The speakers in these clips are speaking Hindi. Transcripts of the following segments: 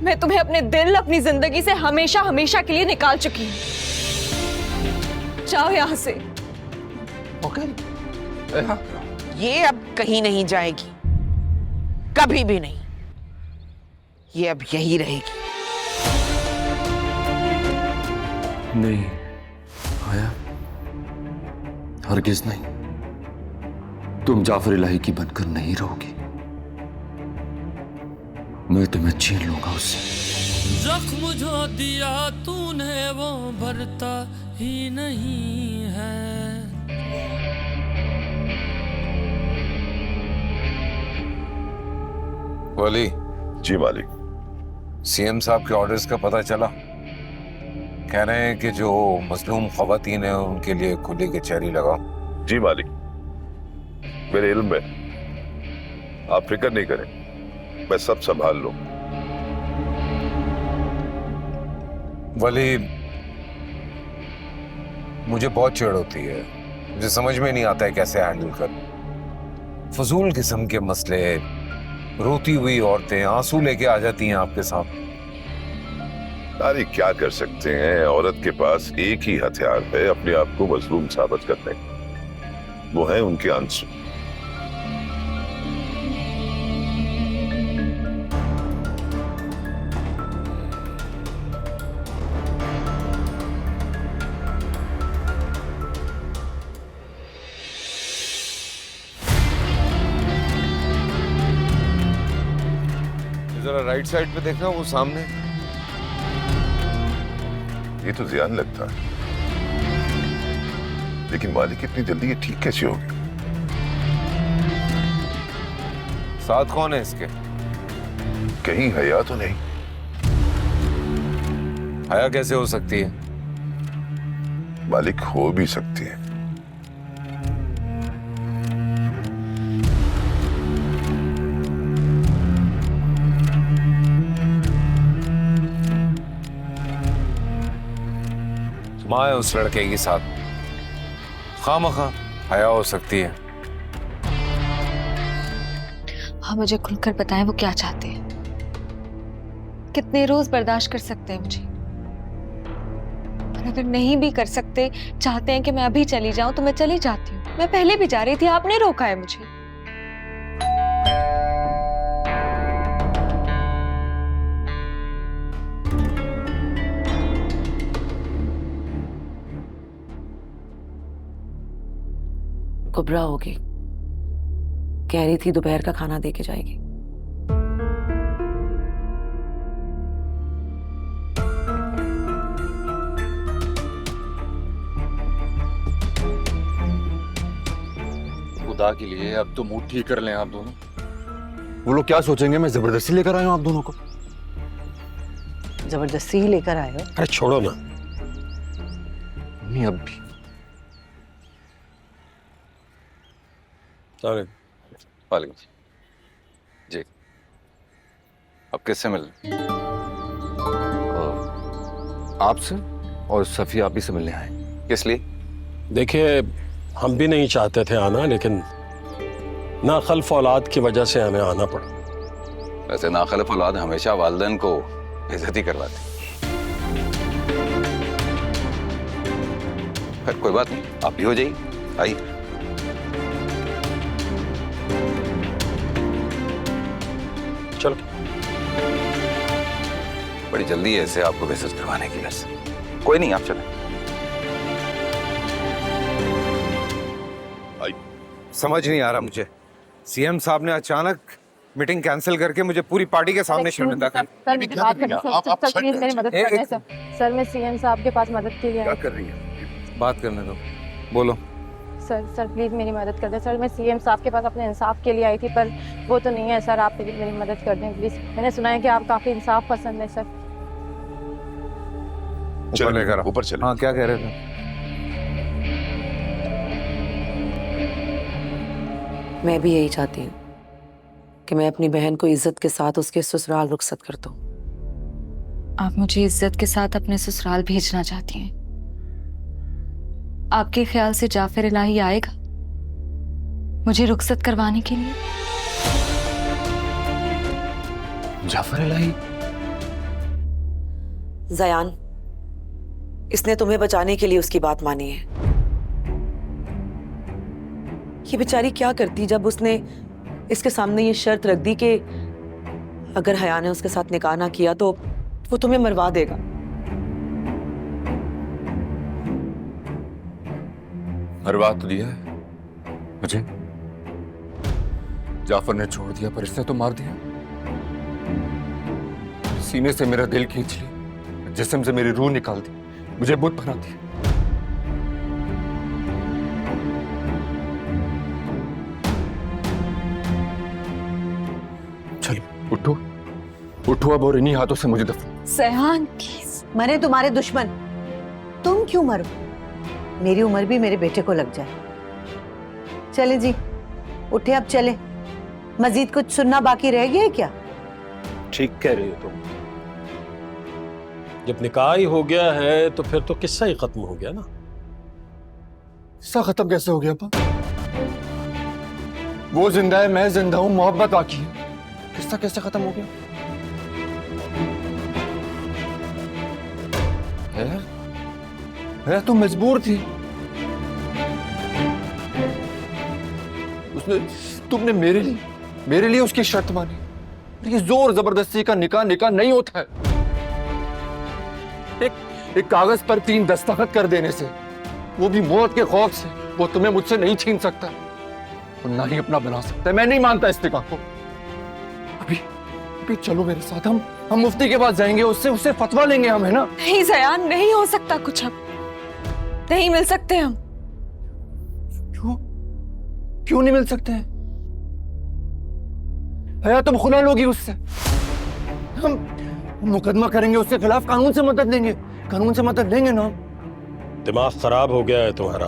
मैं तुम्हें अपने दिल, अपनी जिंदगी से हमेशा हमेशा के लिए निकाल चुकी हूँ। जाओ यहां से। ओके। ये अब कहीं नहीं जाएगी, कभी भी नहीं। ये अब यही रहेगी। नहीं आया, हरगिज नहीं। तुम जाफर इलाही की बनकर नहीं रहोगी। मैं तुम्हें छीन लूंगा उससे। जख्म जो दिया तूने वो भरता ही नहीं है। वली, जी मालिक। सीएम साहब के ऑर्डर्स का पता चला? कह रहे हैं कि जो मजलूम खवातीन हैं उनके लिए खुली कचहरी लगाओ। जी मालिक, मेरे इल्म में। आप फिक्र नहीं करें, मैं सब संभाल लूं। वली, मुझे बहुत चिढ़ होती है। मुझे समझ में नहीं आता है कैसे हैंडल कर। फजूल किस्म के मसले, रोती हुई औरतें आंसू लेके आ जाती हैं आपके सामने। अरे क्या कर सकते हैं, औरत के पास एक ही हथियार है अपने आप को मजलूम साबित करने का, वो है उनके आंसू। जरा राइट साइड पे देखना, वो सामने। ये तो ज़ियान लगता है, लेकिन मालिक इतनी जल्दी ये ठीक कैसे हो गया? साथ कौन है इसके? कहीं हया तो नहीं? हया कैसे हो सकती है? मालिक हो भी सकती है। माँ है उस लड़के के साथ, खामखा हया हो सकती है। हाँ, मुझे खुलकर बताएं वो क्या चाहते हैं। कितने रोज बर्दाश्त कर सकते हैं मुझे? और अगर नहीं भी कर सकते, चाहते हैं कि मैं अभी चली जाऊं, तो मैं चली जाती हूँ। मैं पहले भी जा रही थी, आपने रोका है मुझे। घबरा होगी, कह रही थी दोपहर का खाना दे के जाएगी। खुदा के लिए अब तो मूड ठीक कर लें आप दोनों। वो लोग क्या सोचेंगे मैं जबरदस्ती लेकर आया हूं आप दोनों को। जबरदस्ती ही लेकर आए हो? अरे छोड़ो ना मम्मी, अब भी। वालेकुम जी। अब किससे मिल? आपसे और सफी आप ही से मिलने आए। किस लिए? देखिए, हम भी नहीं चाहते थे आना, लेकिन नाखल्फ औलाद की वजह से हमें आना पड़ा। वैसे नाखल्फ औलाद हमेशा वालिदैन को इज्जत ही करवाते। खैर कोई बात नहीं, आप भी हो जाइए, आइए। चलो। बड़ी जल्दी है इसे आपको बेइज्जत करवाने की घर से। कोई नहीं, आप चलें। समझ नहीं आ रहा मुझे। सीएम साहब ने अचानक मीटिंग कैंसिल करके मुझे पूरी पार्टी के सामने शर्मिंदा कर। सर मेरी मदद कर रहे हैं सर। मैं सीएम साहब के पास मदद के लिए क्या कर रही है? बात करने दो, बोलो। सर प्लीज मेरी मदद कर दें सर। मैं सीएम साहब के पास अपने इंसाफ के लिए आई थी, पर वो तो नहीं है सर। आप प्लीज मेरी मदद कर दें प्लीज। मैंने सुना है कि आप काफी इंसाफ पसंद है सर। ऊपर लेकर ऊपर चले। हाँ, क्या कह रहे थे? मैं भी यही चाहती हूँ कि मैं अपनी बहन को इज्जत के साथ उसके ससुराल रुखसत कर दूं। आप मुझे इज्जत के साथ अपने ससुराल भेजना चाहती हैं? आपके ख्याल से जाफर इलाही आएगा मुझे रुखसत करवाने के लिए? जाफर इलाही? जयान, इसने तुम्हें बचाने के लिए उसकी बात मानी है। ये बेचारी क्या करती जब उसने इसके सामने ये शर्त रख दी कि अगर हया ने उसके साथ निकाह ना किया तो वो तुम्हें मरवा देगा। मरवा तो दिया है मुझे, जाफर ने छोड़ दिया पर इसने तो मार दिया। सीने से मेरा दिल खींच लिया, जिस्म से मेरी रूह निकाल दी, मुझे बुत बना दिया। चलो उठो, उठो अब और इन्हीं हाथों से मुझे दफन। सयान प्लीज। मरे तुम्हारे दुश्मन, तुम क्यों मरो? मेरी उम्र भी मेरे बेटे को लग जाए। चले जी, उठे अब चले। मजीद कुछ सुनना बाकी रह गया है क्या? ठीक कह रही हो तुम। जब निकाह ही हो गया है तो फिर तो किस्सा ही खत्म हो गया ना। किस्सा खत्म कैसे हो गया अब्बा? वो जिंदा है, मैं जिंदा हूं, मोहब्बत बाकी है, किस्सा कैसे खत्म हो गया? है तुम मजबूर थी, उसने, तुमने मेरे लिए उसकी शर्त मानी। ये जोर जबरदस्ती का निकाह नहीं होता है। एक कागज पर 3 दस्तखत कर देने से, वो भी मौत के खौफ से, वो तुम्हें मुझसे नहीं छीन सकता और ना ही अपना बना सकता है। मैं नहीं मानता इस निकाह को। अभी चलो मेरे साथ, हम मुफ्ती के पास जाएंगे, उससे फतवा लेंगे हम, है ना? नहीं जयान, नहीं हो सकता कुछ, अब नहीं मिल सकते हम। क्यों नहीं मिल सकते हैं? हया तुम खुला लोगी उससे, हम मुकदमा करेंगे उसके खिलाफ, कानून से मदद लेंगे, कानून से मदद लेंगे ना। दिमाग खराब हो गया है तुम्हारा।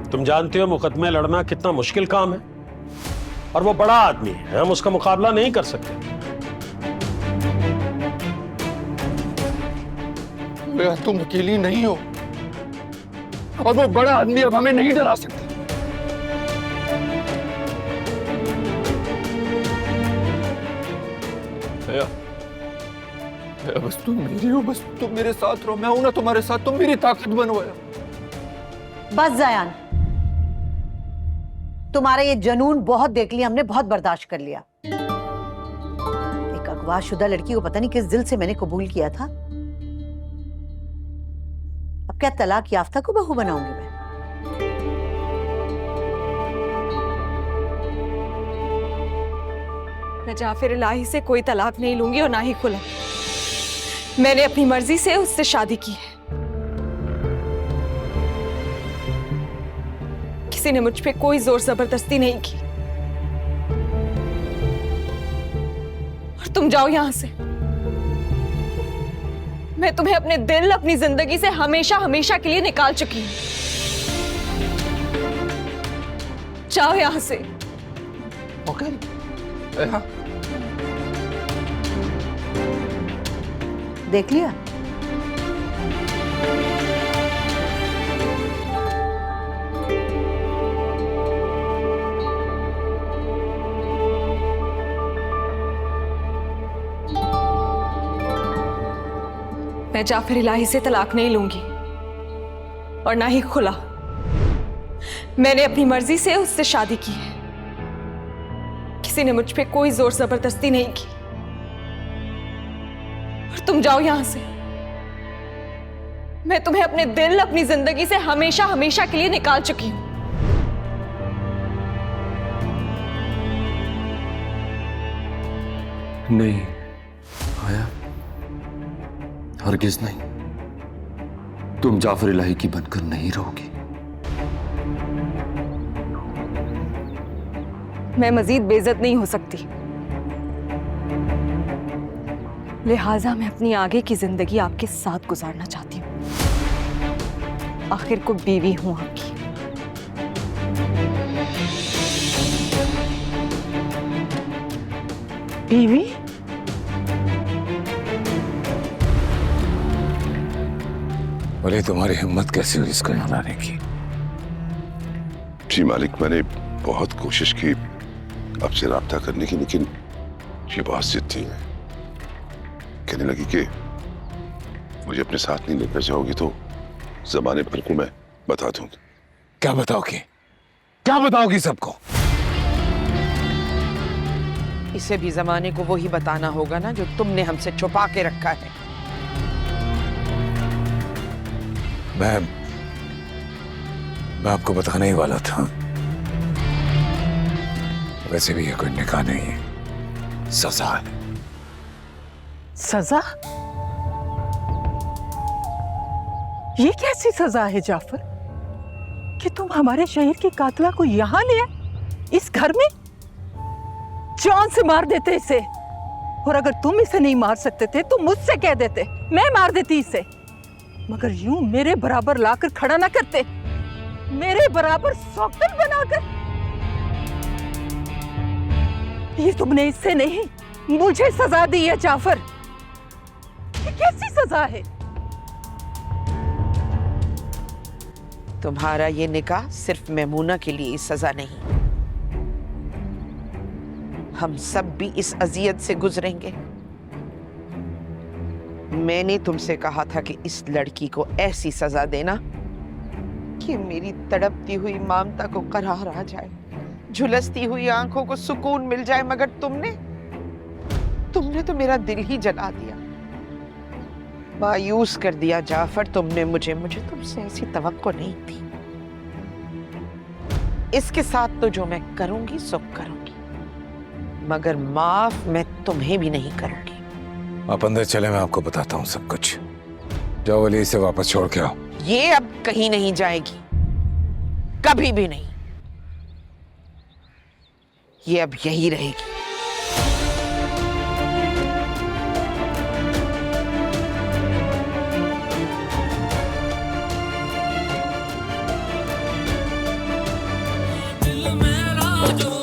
तुम जानते हो मुकदमे लड़ना कितना मुश्किल काम है, और वो बड़ा आदमी है, हम उसका मुकाबला नहीं कर सकते। भैया तुम अकेली नहीं हो, और वो बड़ा आदमी अब हमें नहीं डरा सकता। भैया बस तुम मेरी हो, बस तुम मेरे साथ रहो, मैं हूं ना तुम्हारे साथ, तुम मेरी ताकत बनो भैया। बस जयान, तुम्हारा ये जनून बहुत देख लिया हमने, बहुत बर्दाश्त कर लिया। एक अगवाशुदा लड़की को पता नहीं किस दिल से मैंने कबूल किया था। अब क्या तलाक याफ्ता को बहू बनाऊंगी मैं? मैं जाफिर इलाही से कोई तलाक नहीं लूंगी और ना ही खुला। मैंने अपनी मर्जी से उससे शादी की है। किसी ने मुझ पे कोई जोर जबरदस्ती नहीं की। और तुम जाओ यहां से। मैं तुम्हें अपने दिल, अपनी जिंदगी से हमेशा हमेशा के लिए निकाल चुकी हूं। जाओ यहां से। ओके। देख लिया? मैं जाफिर इलाही से तलाक नहीं लूंगी और ना ही खुला। मैंने अपनी मर्जी से उससे शादी की है। किसी ने मुझ पे कोई जोर जबरदस्ती नहीं की। और तुम जाओ यहां से। मैं तुम्हें अपने दिल, अपनी जिंदगी से हमेशा हमेशा के लिए निकाल चुकी हूं। नहीं आया, हरगिज नहीं। तुम जाफर इलाही की बनकर नहीं रहोगी। मैं मजीद बेइज्जत नहीं हो सकती, लिहाजा मैं अपनी आगे की जिंदगी आपके साथ गुजारना चाहती हूँ। आखिर को बीवी हूं आपकी। बीवी? बोले तुम्हारी हिम्मत कैसी हुई इसको यहाँ लाने की? जी मालिक, मैंने बहुत कोशिश की आपसे राब्ता करने की, लेकिन ये बात जिद्दी है। कहने लगी कि मुझे अपने साथ नहीं लेकर जाओगी तो जमाने भर को मैं बता दूंगी। क्या बताओगी? क्या बताओगी सबको? इसे भी जमाने को वही बताना होगा ना जो तुमने हमसे छुपा के रखा है। मैं आपको बताने ही वाला था। वैसे भी ये कोई निकाह नहीं है, सजा है। सजा? ये कैसी सजा है जाफर कि तुम हमारे शहर की कातला को यहां ले आए, इस घर में? जान से मार देते इसे, और अगर तुम इसे नहीं मार सकते थे तो मुझसे कह देते, मैं मार देती इसे। मगर यूं मेरे बराबर लाकर खड़ा ना करते, मेरे बराबर सौगंध बनाकर। ये तुमने इससे नहीं, मुझे सजा दी है जाफर। ये कैसी सजा है? तुम्हारा ये निकाह सिर्फ मैमूना के लिए सजा नहीं, हम सब भी इस अजियत से गुजरेंगे। मैंने तुमसे कहा था कि इस लड़की को ऐसी सजा देना कि मेरी तड़पती हुई ममता को करार आ जाए, झुलसती हुई आंखों को सुकून मिल जाए, मगर तुमने तो मेरा दिल ही जला दिया, मायूस कर दिया जाफर। तुमने मुझे तुमसे ऐसी तवक्को नहीं थी। इसके साथ तो जो मैं करूंगी सो करूंगी, मगर माफ मैं तुम्हें भी नहीं करूंगी। आप अंदर चले, मैं आपको बताता हूँ सब कुछ। जाओ वली, इसे वापस छोड़ के आओ। ये अब कहीं नहीं जाएगी, कभी भी नहीं। ये अब यही रहेगी। दिल मेरा जो